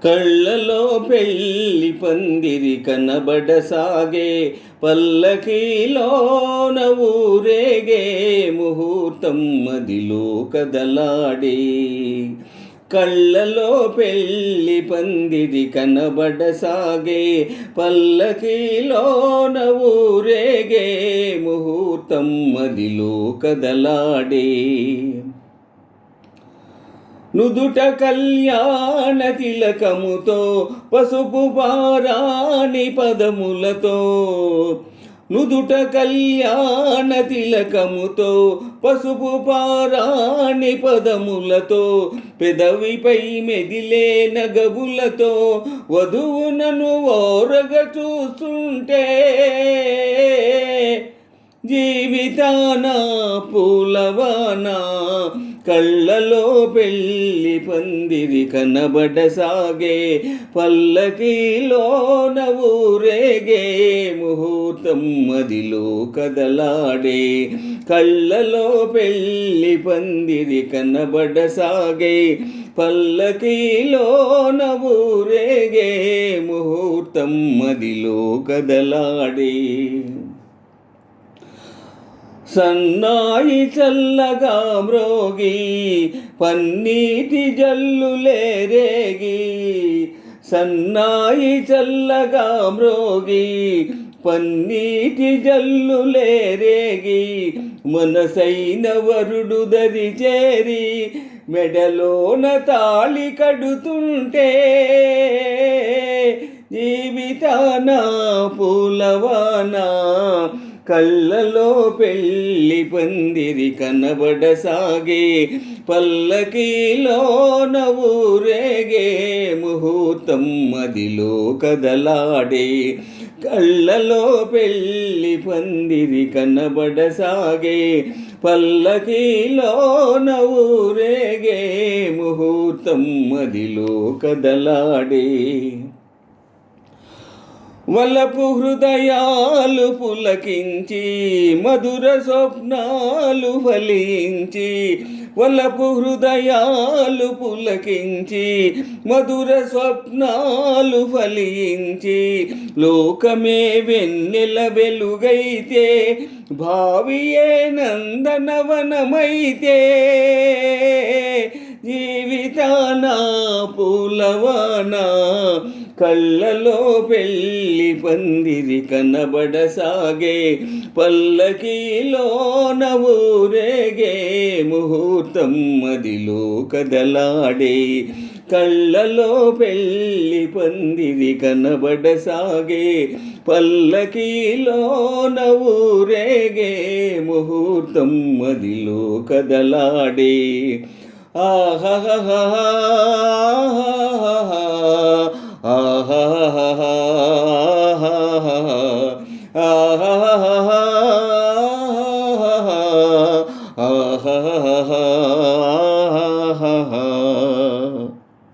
కళ్ళలో పెళ్ళి పందిరి కనబడసాగే, పల్లకీలోన ఊరేగే ముహూర్తం మదిలో కదలాడే. కళ్ళలో పెళ్ళి పందిరి కనబడసాగే, పల్లకీలోన ఊరేగే ముహూర్తం మదిలో కదలాడే. నుదుట కళ్యాణ తిలకముతో పసుపు పారాణి పదములతో, నుదుట కళ్యాణ తిలకముతో పసుపు పారాణి పదములతో, పెదవిపై మెదిలే నగబులతో వధువునను ఓరగ చూస్తుంటే, జీవితాన పూలవానా కళ్ళలో పెళ్ళి పందిరి కనబడసాగే, పల్లకీలోన ఊరేగే ముహూర్తం మదిలో కదలాడే. కళ్ళలో పెళ్ళి పందిరి కనబడసాగే, పల్లకీలోన ఊరేగే ముహూర్తం మదిలో కదలాడే. సన్నాయి చల్లగా మ్రోగి పన్నీటి జల్లులే రేగి, సన్నాయి చల్లగా మ్రోగి పన్నీటి జల్లులే రేగి, మనసైన వరుడు దరి చేరి మెడలోన తాళి కడుతుంటే, జీవితాన పూలవానా కళ్ళలో పెళ్ళి పందిరి కనబడసాగే, పల్లకీలోన ఊరేగే ముహూర్తం మదిలో కదలాడే. కళ్ళలో పెళ్ళి పందిరి కనబడసాగే, పల్లకీలోన ఊరేగే ముహూర్తం మదిలో కదలాడే. వలపు హృదయాలు పులకించి మధుర స్వప్నాలు ఫలించి, వలపు హృదయాలు పులకించి మధుర స్వప్నాలు ఫలించి, లోకమే వెన్నెల వెలుగైతే భావియే నందనవనమైతే, జీవితాన పూలవానా కళ్ళలో పెళ్ళి పందిరి కనబడసాగే, పల్లకీలోన ఊరేగే ముహూర్తం మదిలో కదలాడే. కళ్ళలో పెళ్ళి పందిరి కనబడసాగే, పల్లకీలోన ఊరేగే ముహూర్తం మదిలో కదలాడే. ఆహా ఆహా ఆహా